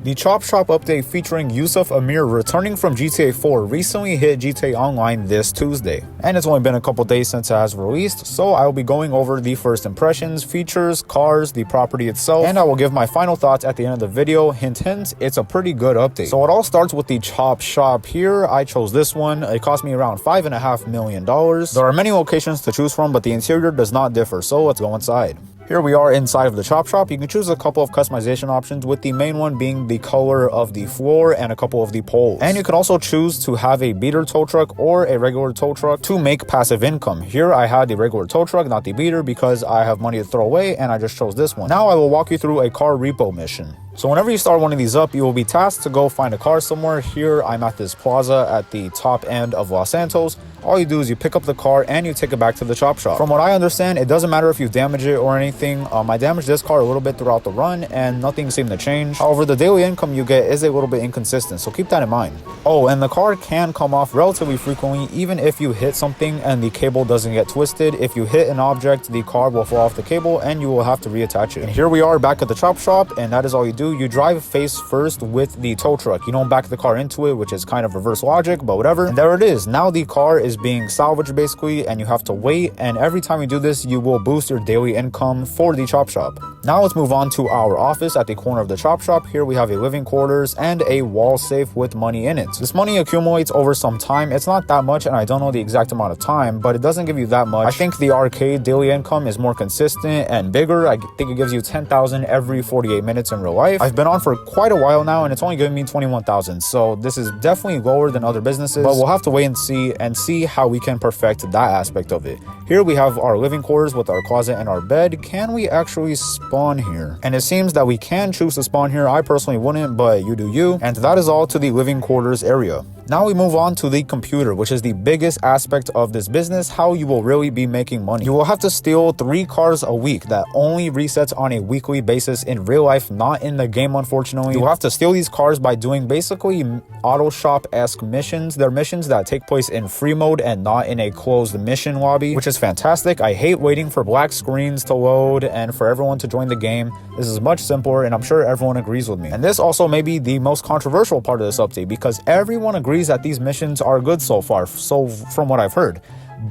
The Chop Shop update featuring Yusuf Amir returning from GTA 4 recently hit GTA Online this Tuesday, and it's only been a couple days since it has released, so I will be going over the first impressions, features, cars, the property itself, and I will give my final thoughts at the end of the video. Hint hint, it's a pretty good update. So it all starts with the Chop Shop here. I chose this one. It cost me around $5.5 million. There are many locations to choose from, but the interior does not differ, so let's go inside. Here we are inside of the Chop Shop. You can choose a couple of customization options, with the main one being the color of the floor and a couple of the poles. And you can also choose to have a beater tow truck or a regular tow truck to make passive income. Here I had the regular tow truck, not the beater, because I have money to throw away, and I just chose this one. Now I will walk you through a car repo mission. So whenever you start one of these up, you will be tasked to go find a car somewhere. Here I'm at this plaza at the top end of Los Santos. All you do is you pick up the car and you take it back to the Chop Shop. From what I understand, it doesn't matter if you damage it or anything. I damaged this car a little bit throughout the run and nothing seemed to change. However, the daily income you get is a little bit inconsistent, so keep that in mind. Oh, and the car can come off relatively frequently, even if you hit something and the cable doesn't get twisted. If you hit an object, the car will fall off the cable and you will have to reattach it. And here we are back at the Chop Shop, and that is all you do. You drive face first with the tow truck. You don't back the car into it, which is kind of reverse logic, but whatever. And there it is. Now the car is being salvaged basically, and you have to wait, and every time you do this, you will boost your daily income for the Chop Shop. Now let's move on to our office at the corner of the Chop Shop. Here we have a living quarters and a wall safe with money in it. This money accumulates over some time. It's not that much, and I don't know the exact amount of time, but it doesn't give you that much. I think the arcade daily income is more consistent and bigger. I think it gives you 10,000 every 48 minutes in real life. I've been on for quite a while now, and it's only giving me 21,000, so this is definitely lower than other businesses, but we'll have to wait and see how we can perfect that aspect of it. Here we have our living quarters with our closet and our bed. Can we actually spawn here? And it seems that we can choose to spawn here. I personally wouldn't, but you do you. And that is all to the living quarters area. Now we move on to the computer, which is the biggest aspect of this business, how you will really be making money. You will have to steal 3 cars a week. That only resets on a weekly basis in real life, not in the game, unfortunately. You will have to steal these cars by doing basically auto shop-esque missions. They're missions that take place in free mode and not in a closed mission lobby, which is fantastic. I hate waiting for black screens to load and for everyone to join the game. This is much simpler, and I'm sure everyone agrees with me. And this also may be the most controversial part of this update, because everyone agrees that these missions are good so far, so from what I've heard.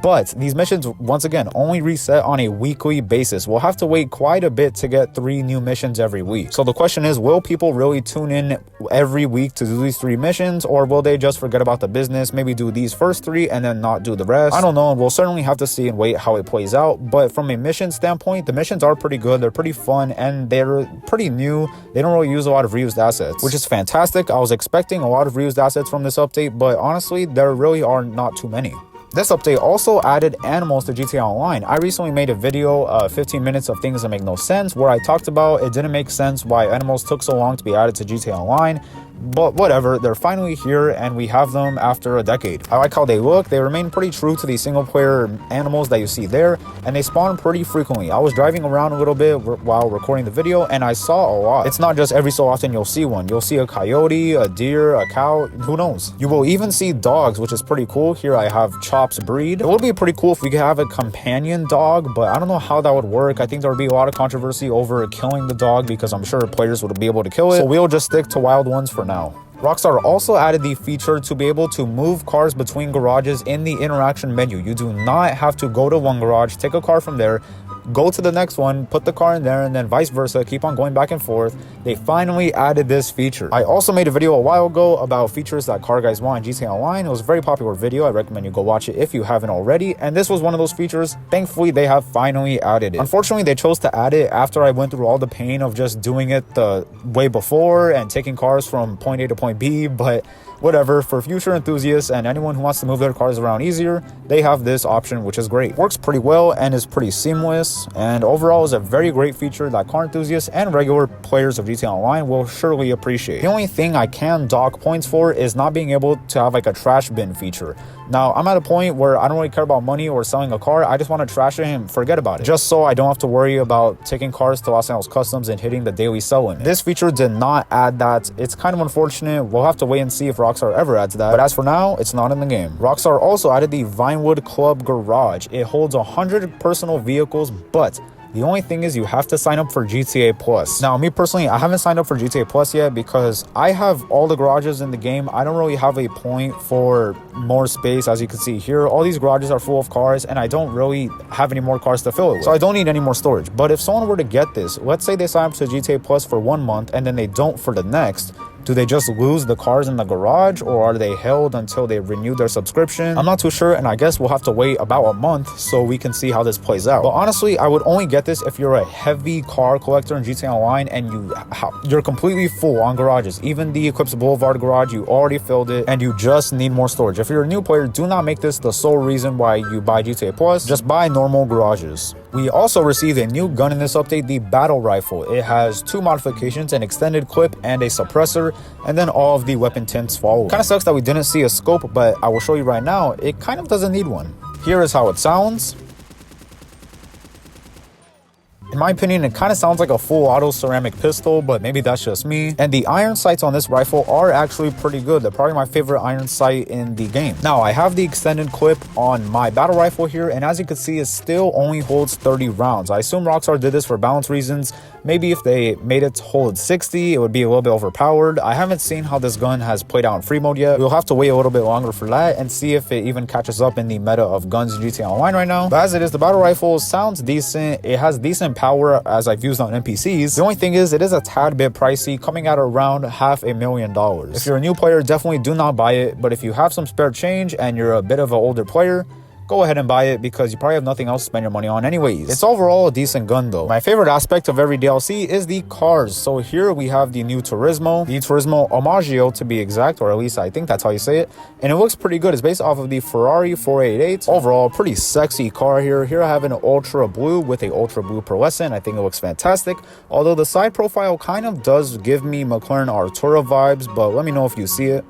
But these missions, once again, only reset on a weekly basis. We'll have to wait quite a bit to get 3 new missions every week. So the question is, will people really tune in every week to do these 3 missions, or will they just forget about the business, maybe do these first 3 and then not do the rest? I don't know, and we'll certainly have to see and wait how it plays out. But from a mission standpoint, the missions are pretty good, they're pretty fun, and they're pretty new. They don't really use a lot of reused assets, which is fantastic. I was expecting a lot of reused assets from this update, but honestly, there really are not too many. This update also added animals to GTA Online. I recently made a video, 15 minutes of things that make no sense, where I talked about it didn't make sense why animals took so long to be added to GTA Online. But whatever, they're finally here and we have them after a decade. I like how they look. They remain pretty true to the single player animals that you see there, and they spawn pretty frequently. I was driving around a little bit while recording the video, and I saw a lot. It's not just every so often you'll see one. You'll see a coyote, a deer, a cow, who knows. You will even see dogs, which is pretty cool. Here I have Chop's breed. It would be pretty cool if we could have a companion dog, but I don't know how that would work. I think there would be a lot of controversy over killing the dog, because I'm sure players would be able to kill it. So we'll just stick to wild ones for now. Rockstar also added the feature to be able to move cars between garages in the interaction menu. You do not have to go to one garage, take a car from there, go to the next one, put the car in there, and then vice versa, keep on going back and forth. They finally added this feature. I also made a video a while ago about features that car guys want in GTA Online. It was a very popular video. I recommend you go watch it if you haven't already, and this was one of those features. Thankfully, they have finally added it. Unfortunately, they chose to add it after I went through all the pain of just doing it the way before and taking cars from point A to point B, but whatever. For future enthusiasts and anyone who wants to move their cars around easier, they have this option, which is great. Works pretty well and is pretty seamless, and overall is a very great feature that car enthusiasts and regular players of GTA Online will surely appreciate. The only thing I can dock points for is not being able to have like a trash bin feature. Now, I'm at a point where I don't really care about money or selling a car. I just want to trash it and forget about it, just so I don't have to worry about taking cars to Los Angeles Customs and hitting the daily sell limit. This feature did not add that. It's kind of unfortunate. We'll have to wait and see if Rockstar ever adds that, but as for now, it's not in the game. Rockstar also added the Vinewood Club garage. It holds 100 personal vehicles, but The only thing is you have to sign up for GTA Plus. Now, me personally, I haven't signed up for GTA Plus yet because I have all the garages in the game. I don't really have a point for more space. As you can see here, all these garages are full of cars and I don't really have any more cars to fill it with. So I don't need any more storage. But if someone were to get this, let's say they sign up to GTA Plus for 1 month and then they don't for the next, do they just lose the cars in the garage, or are they held until they renew their subscription? I'm not too sure, and I guess we'll have to wait about a month so we can see how this plays out. But honestly, I would only get this if you're a heavy car collector in GTA Online and you're completely full on garages. Even the Eclipse Boulevard garage, you already filled it and you just need more storage. If you're a new player, do not make this the sole reason why you buy GTA Plus. Just buy normal garages. We also received a new gun in this update, the Battle Rifle. It has 2 modifications, an extended clip and a suppressor, and then all of the weapon tints follow. Kind of sucks that we didn't see a scope, but I will show you right now, it kind of doesn't need one. Here is how it sounds. In my opinion, it kind of sounds like a full auto ceramic pistol, but maybe that's just me. And the iron sights on this rifle are actually pretty good. They're probably my favorite iron sight in the game. Now, I have the extended clip on my battle rifle here, and as you can see, it still only holds 30 rounds. I assume Rockstar did this for balance reasons. Maybe if they made it to hold 60, it would be a little bit overpowered. I haven't seen how this gun has played out in free mode yet. We'll have to wait a little bit longer for that and see if it even catches up in the meta of guns in GTA Online right now. But as it is, the battle rifle sounds decent. It has decent power as I've used on NPCs. The only thing is, it is a tad bit pricey, coming at around $500,000. If you're a new player, definitely do not buy it. But if you have some spare change and you're a bit of an older player, go ahead and buy it because you probably have nothing else to spend your money on anyways. It's overall a decent gun though. My favorite aspect of every DLC is the cars. So here we have the new Turismo Omaggio to be exact, or at least I think that's how you say it. And it looks pretty good. It's based off of the Ferrari 488. Overall, pretty sexy car here. Here I have an ultra blue with a ultra blue pearlescent. I think it looks fantastic. Although the side profile kind of does give me McLaren Artura vibes, but let me know if you see it.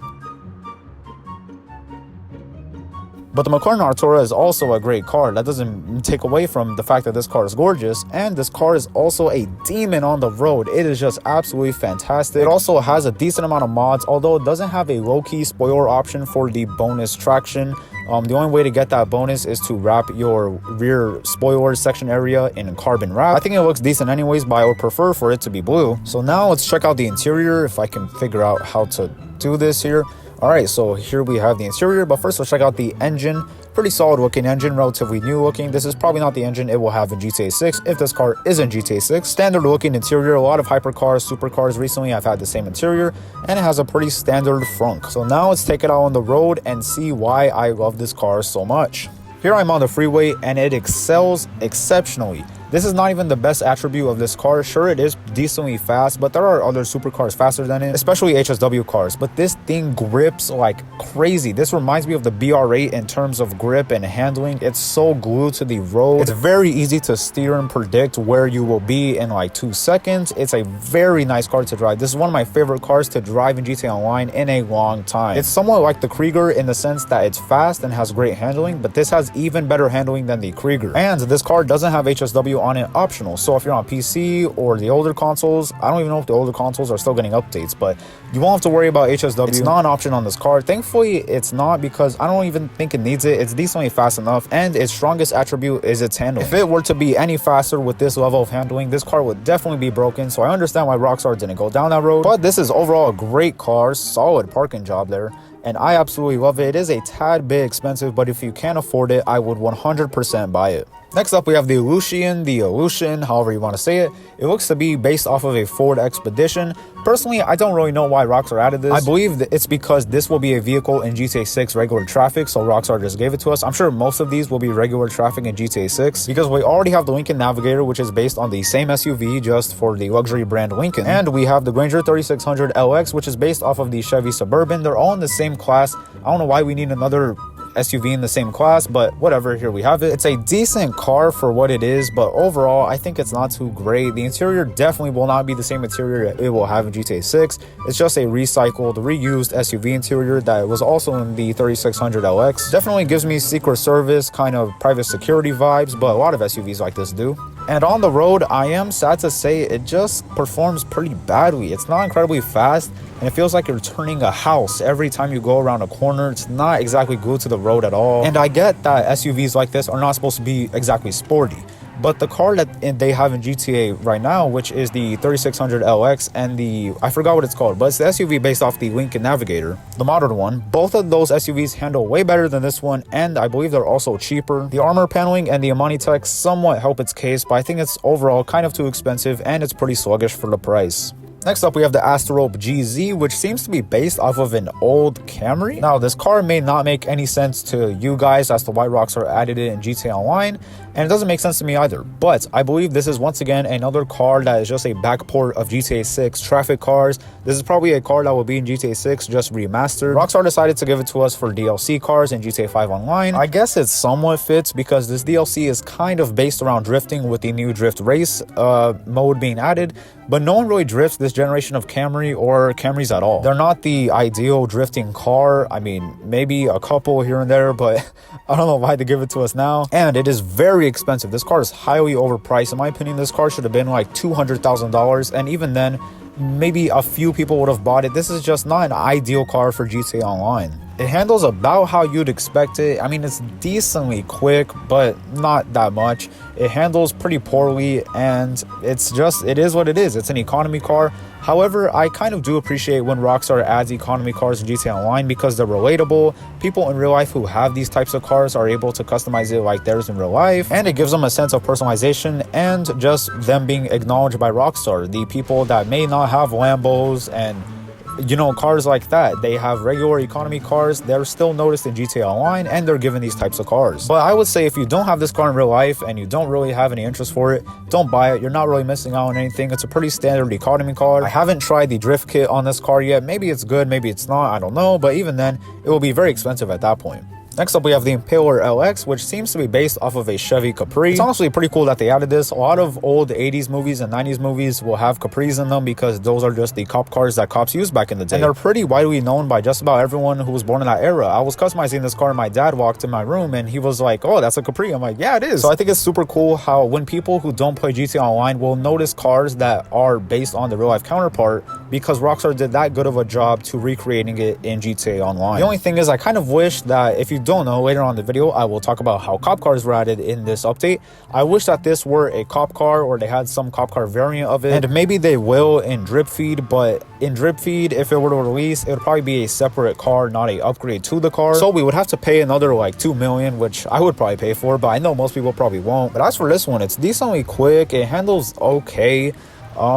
But the McLaren Artura is also a great car. That doesn't take away from the fact that this car is gorgeous. And this car is also a demon on the road. It is just absolutely fantastic. It also has a decent amount of mods, although it doesn't have a low-key spoiler option for the bonus traction. The only way to get that bonus is to wrap your rear spoiler section area in carbon wrap. I think it looks decent anyways, but I would prefer for it to be blue. So now let's check out the interior, if I can figure out how to do this here. Alright, so here we have the interior, but first let's check out the engine. Pretty solid looking engine, relatively new looking. This is probably not the engine it will have in GTA 6 if this car is in GTA 6. Standard looking interior, a lot of hypercars, supercars recently I've had the same interior, and it has a pretty standard frunk. So now let's take it out on the road and see why I love this car so much. Here I'm on the freeway and it excels exceptionally. This is not even the best attribute of this car. Sure, it is decently fast, but there are other supercars faster than it, especially HSW cars. But this thing grips like crazy. This reminds me of the BR8 in terms of grip and handling. It's so glued to the road. It's very easy to steer and predict where you will be in like 2 seconds. It's a very nice car to drive. This is one of my favorite cars to drive in GTA Online in a long time. It's somewhat like the Krieger in the sense that it's fast and has great handling, but this has even better handling than the Krieger. And this car doesn't have HSW on it optional, so if you're on PC or the older consoles, I don't even know if the older consoles are still getting updates, but you won't have to worry about HSW. It's not an option on this car. Thankfully it's not, because I don't even think it needs it. It's decently fast enough, and its strongest attribute is its handling. If it were to be any faster with this level of handling, this car would definitely be broken. So I understand why Rockstar didn't go down that road, but this is overall a great car. Solid parking job there, and I absolutely love it. It is a tad bit expensive, but if you can't afford it, I would 100% buy it. Next up, we have the Illusion, however you want to say it. It looks to be based off of a Ford Expedition. Personally, I don't really know why Rockstar added this. I believe that it's because this will be a vehicle in GTA 6 regular traffic, so Rockstar just gave it to us. I'm sure most of these will be regular traffic in GTA 6, because we already have the Lincoln Navigator, which is based on the same SUV, just for the luxury brand Lincoln. And we have the Granger 3600 LX, which is based off of the Chevy Suburban. They're all in the same class. I don't know why we need another SUV in the same class, but whatever, here we have it. It's a decent car for what it is, but overall I think it's not too great. The interior definitely will not be the same interior it will have in GTA 6. It's just a recycled, reused SUV interior that was also in the 3600 LX. Definitely gives me Secret Service kind of private security vibes, but a lot of SUVs like this do. And on the road, I am sad to say it just performs pretty badly. It's not incredibly fast, and it feels like you're turning a house every time you go around a corner. It's not exactly glued to the road at all. And I get that SUVs like this are not supposed to be exactly sporty, But the car that they have in GTA right now, which is the 3600 LX and the, I forgot what it's called, but it's the SUV based off the Lincoln Navigator, the modern one. Both of those SUVs handle way better than this one, and I believe they're also cheaper. The armor paneling and the Amani tech somewhat help its case, but I think it's overall kind of too expensive and it's pretty sluggish for the price. Next up, we have the Asterope GZ, which seems to be based off of an old Camry. Now, this car may not make any sense to you guys as to why Rockstar added it in GTA Online, and it doesn't make sense to me either. But I believe this is once again another car that is just a backport of GTA 6 traffic cars. This is probably a car that will be in GTA 6 just remastered. Rockstar decided to give it to us for DLC cars in GTA 5 Online. I guess it somewhat fits because this DLC is kind of based around drifting with the new drift race mode being added, but no one really drifts this generation of Camry or Camrys at all. They're not the ideal drifting car. I mean, maybe a couple here and there, but I don't know why they give it to us now. And it is very expensive. This car is highly overpriced. In my opinion, this car should have been like $200,000, and even then, maybe a few people would have bought it. This is just not an ideal car for GTA Online. It handles about how you'd expect it. I mean, it's decently quick, but not that much. It handles pretty poorly, and it is what it is. It's an economy car. However, I kind of do appreciate when Rockstar adds economy cars in GTA Online because they're relatable. People in real life who have these types of cars are able to customize it like theirs in real life, and it gives them a sense of personalization and just them being acknowledged by Rockstar. The people that may not have Lambos and cars like that, they have regular economy cars, they're still noticed in GTA Online, and they're given these types of cars. But I would say if you don't have this car in real life and you don't really have any interest for it, don't buy it. You're not really missing out on anything. It's a pretty standard economy car. I haven't tried the drift kit on this car yet. Maybe it's good, maybe it's not, I don't know, but even then it will be very expensive at that point. Next up, we have the Impaler LX, which seems to be based off of a Chevy Capri. It's honestly pretty cool that they added this. A lot of old 80s movies and 90s movies will have Capris in them because those are just the cop cars that cops used back in the day. And they're pretty widely known by just about everyone who was born in that era. I was customizing this car and my dad walked in my room and he was like, "Oh, that's a Capri." I'm like, "Yeah, it is." So I think it's super cool how when people who don't play GTA Online will notice cars that are based on the real life counterpart because Rockstar did that good of a job to recreating it in GTA Online. The only thing is I kind of wish that, if you don't know, later on in the video I will talk about how cop cars were added in this update. I wish that this were a cop car or they had some cop car variant of it, and maybe they will in Drip Feed, but in Drip Feed, if it were to release, it would probably be a separate car, not a upgrade to the car. So we would have to pay another like $2 million, which I would probably pay for, but I know most people probably won't. But as for this one, it's decently quick, it handles okay.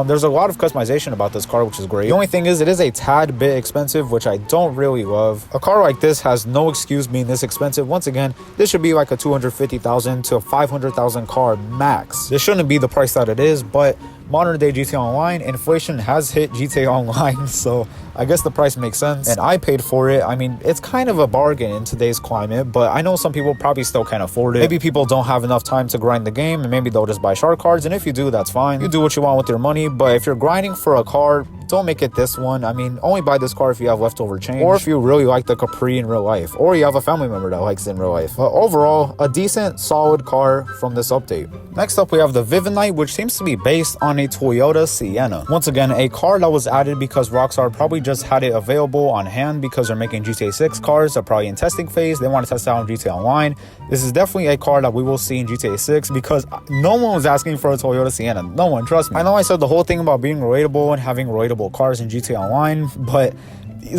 There's a lot of customization about this car, which is great. The only thing is it is a tad bit expensive, which I don't really love. A car like this has no excuse being this expensive. Once again, this should be like a $250,000 to $500,000 car max. This shouldn't be the price that it is, but modern day GTA Online, inflation has hit GTA Online, so I guess the price makes sense, and I paid for it. I mean, it's kind of a bargain in today's climate, but I know some people probably still can't afford it. Maybe people don't have enough time to grind the game, and maybe they'll just buy shark cards, and if you do, that's fine. You do what you want with your money, but if you're grinding for a car, don't make it this one. I mean, only buy this car if you have leftover change, or if you really like the Capri in real life, or you have a family member that likes it in real life. But overall, a decent, solid car from this update. Next up, we have the Vivanite, which seems to be based on a Toyota Sienna. Once again, a car that was added because Rockstar probably just had it available on hand because they're making GTA 6 cars. They're probably in testing phase. They want to test out on GTA Online. This is definitely a car that we will see in GTA 6 because no one was asking for a Toyota Sienna. No one, trust me. I know I said the whole thing about being relatable and having relatable cars in GTA Online, but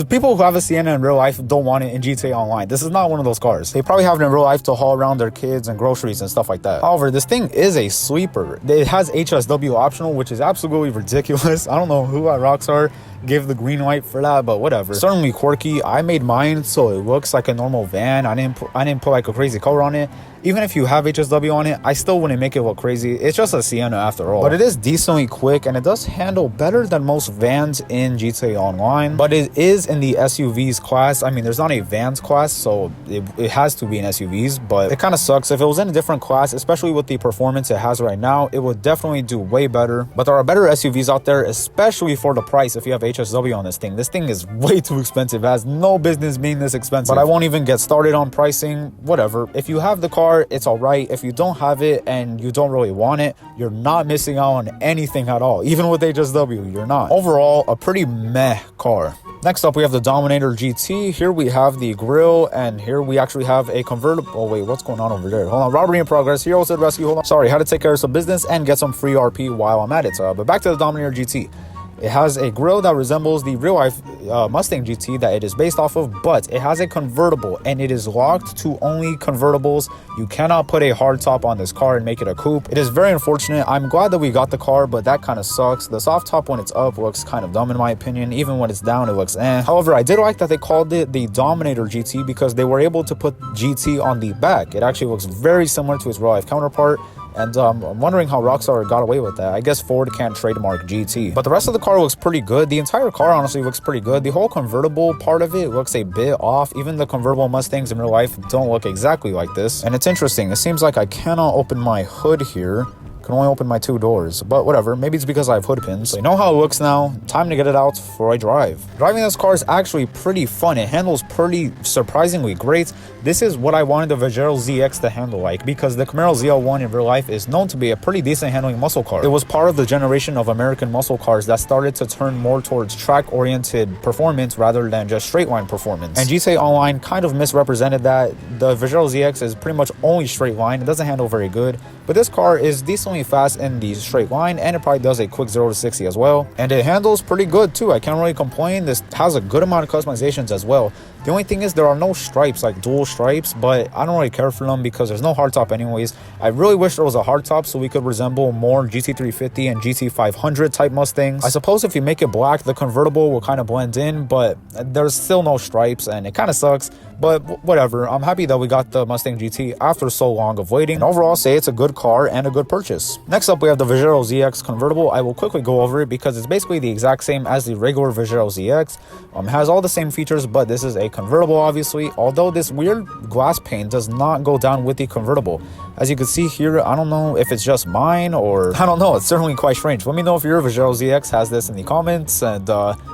people who have a Sienna in real life don't want it in GTA Online. This is not one of those cars. They probably have it in real life to haul around their kids and groceries and stuff like that. However, this thing is a sleeper. It has HSW optional, which is absolutely ridiculous. I don't know who at Rockstar gave the green light for that, but whatever. Certainly quirky. I made mine so it looks like a normal van. I didn't put like a crazy color on it. Even if you have HSW on it, I still wouldn't make it look crazy. It's just a Sienna after all. But it is decently quick and it does handle better than most vans in GTA Online. But it is in the SUVs class. I mean, there's not a vans class, so it has to be in SUVs, but it kind of sucks. If it was in a different class, especially with the performance it has right now, it would definitely do way better. But there are better SUVs out there, especially for the price if you have HSW on this thing. This thing is way too expensive. It has no business being this expensive. But I won't even get started on pricing. Whatever. If you have the car, it's all right. If you don't have it and you don't really want it, you're not missing out on anything at all. Even with HSW, you're not. Overall, a pretty meh car. Next up, we have the Dominator GT. Here we have the grille, and here we actually have a convertible. Oh wait, what's going on over there? Hold on, robbery in progress. Hero said rescue. Hold on. Sorry, had to take care of some business and get some free RP while I'm at it. But back to the Dominator GT. It has a grille that resembles the real-life Mustang GT that it is based off of, but it has a convertible, and it is locked to only convertibles. You cannot put a hardtop on this car and make it a coupe. It is very unfortunate. I'm glad that we got the car, but that kind of sucks. The soft top when it's up looks kind of dumb in my opinion. Even when it's down, it looks eh. However, I did like that they called it the Dominator GT because they were able to put GT on the back. It actually looks very similar to its real-life counterpart. And I'm wondering how Rockstar got away with that. I guess Ford can't trademark GT. But the rest of the car looks pretty good. The entire car honestly looks pretty good. The whole convertible part of it looks a bit off. Even the convertible Mustangs in real life don't look exactly like this. And it's interesting. It seems like I cannot open my hood here. Can only open my 2 doors, but whatever. Maybe it's because I have hood pins. So you know how it looks now. Time to get it out for a drive. Driving this car is actually pretty fun. It handles pretty surprisingly great. This is what I wanted the Vigero ZX to handle like, because the Camaro ZL1 in real life is known to be a pretty decent handling muscle car. It was part of the generation of American muscle cars that started to turn more towards track-oriented performance rather than just straight-line performance. And GTA Online kind of misrepresented that. The Vigero ZX is pretty much only straight line. It doesn't handle very good, but this car is decently fast in the straight line, and it probably does a quick 0 to 60 as well, and it handles pretty good too. I can't really complain. This has a good amount of customizations as well. The only thing is there are no stripes, like dual stripes, but I don't really care for them because there's no hardtop anyways. I really wish there was a hardtop so we could resemble more GT350 and GT500 type Mustangs. I suppose if you make it black, the convertible will kind of blend in, but there's still no stripes and it kind of sucks, but whatever. I'm happy that we got the Mustang GT after so long of waiting, and overall say it's a good car and a good purchase. Next up, we have the Vigero ZX convertible. I will quickly go over it because it's basically the exact same as the regular Vigero ZX. Has all the same features, but this is a convertible obviously, although this weird glass pane does not go down with the convertible. As you can see here, I don't know if it's just mine or I don't know, it's certainly quite strange. Let me know if your Vigero ZX has this in the comments, and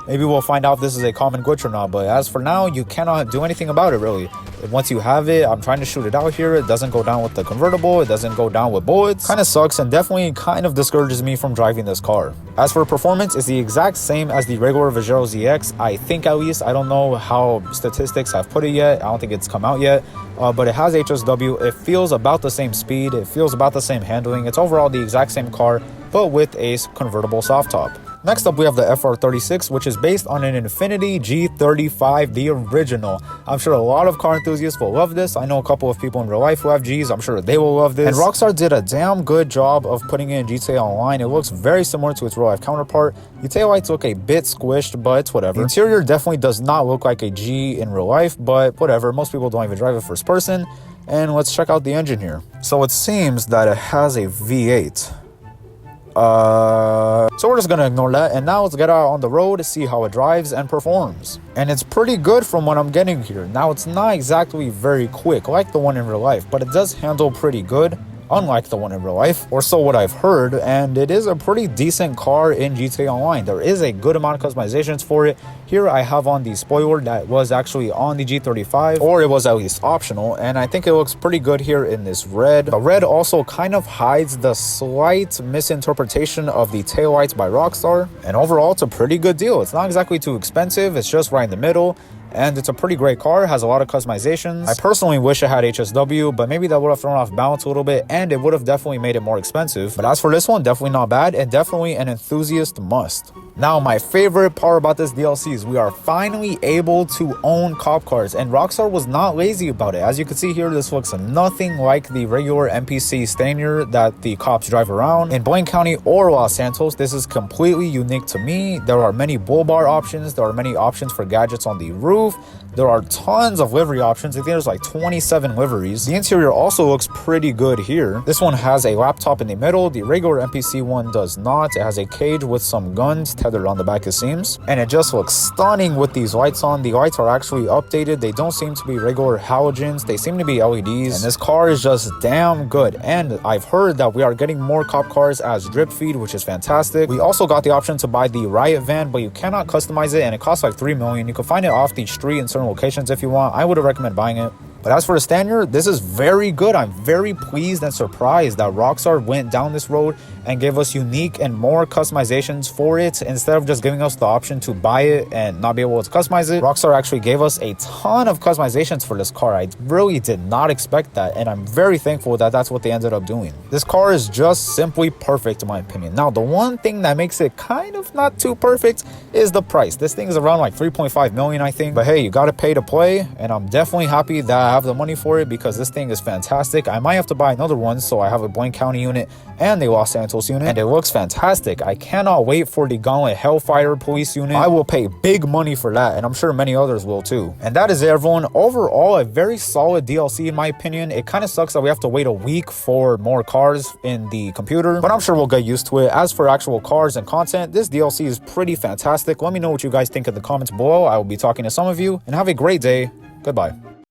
maybe we'll find out if this is a common glitch or not, but as for now, you cannot do anything about it really. Once you have it, I'm trying to shoot it out here, it doesn't go down with the convertible, it doesn't go down with bullets. Kind of sucks and definitely kind of discourages me from driving this car. As for performance, it's the exact same as the regular Vigero ZX, I think at least. I don't know how statistics have put it yet, I don't think it's come out yet, but it has HSW, it feels about the same speed, it feels about the same handling, it's overall the exact same car, but with a convertible soft top. Next up, we have the FR36, which is based on an Infiniti G35, the original. I'm sure a lot of car enthusiasts will love this. I know a couple of people in real life who have Gs. I'm sure they will love this. And Rockstar did a damn good job of putting it in GTA Online. It looks very similar to its real life counterpart. The taillights look a bit squished, but it's whatever. The interior definitely does not look like a G in real life, but whatever. Most people don't even drive it first person. And let's check out the engine here. So it seems that it has a V8. So we're just gonna ignore that, and now let's get out on the road to see how it drives and performs. And it's pretty good from what I'm getting here. Now it's not exactly very quick like the one in real life, but it does handle pretty good, unlike the one in real life, or so what I've heard, and it is a pretty decent car in GTA Online. There is a good amount of customizations for it. Here I have on the spoiler that was actually on the G35, or it was at least optional, and I think it looks pretty good here in this red. The red also kind of hides the slight misinterpretation of the taillights by Rockstar, and overall it's a pretty good deal. It's not exactly too expensive, it's just right in the middle. And it's a pretty great car, has a lot of customizations. I personally wish it had HSW, but maybe that would have thrown off balance a little bit, and it would have definitely made it more expensive. But as for this one, definitely not bad, and definitely an enthusiast must. Now, my favorite part about this DLC is we are finally able to own cop cars, and Rockstar was not lazy about it. As you can see here, this looks nothing like the regular NPC Stanier that the cops drive around in Blaine County or Los Santos. This is completely unique to me. There are many bull bar options, there are many options for gadgets on the roof. There are tons of livery options. I think there's like 27 liveries. The interior also looks pretty good here. This one has a laptop in the middle. The regular NPC one does not. It has a cage with some guns tethered on the back, it seems. And it just looks stunning with these lights on. The lights are actually updated. They don't seem to be regular halogens. They seem to be LEDs. And this car is just damn good. And I've heard that we are getting more cop cars as drip feed, which is fantastic. We also got the option to buy the Riot van, but you cannot customize it, and it costs like $3 million. You can find it off the street in certain locations if you want. I would recommend buying it. But as for the Stanier, this is very good. I'm very pleased and surprised that Rockstar went down this road and gave us unique and more customizations for it instead of just giving us the option to buy it and not be able to customize it. Rockstar actually gave us a ton of customizations for this car. I really did not expect that, and I'm very thankful that that's what they ended up doing. This car is just simply perfect in my opinion. Now, the one thing that makes it kind of not too perfect is the price. This thing is around like 3.5 million, I think. But hey, you gotta pay to play, and I'm definitely happy that I have the money for it because this thing is fantastic. I might have to buy another one, so I have a Blaine County unit and the Los Santos unit, and it looks fantastic. I cannot wait for the Gauntlet Hellfire Police unit. I will pay big money for that, and I'm sure many others will too. And that is it, everyone. Overall, a very solid DLC in my opinion. It kind of sucks that we have to wait a week for more cars in the computer, but I'm sure we'll get used to it. As for actual cars and content, this DLC is pretty fantastic. Let me know what you guys think in the comments below. I will be talking to some of you, and have a great day. Goodbye.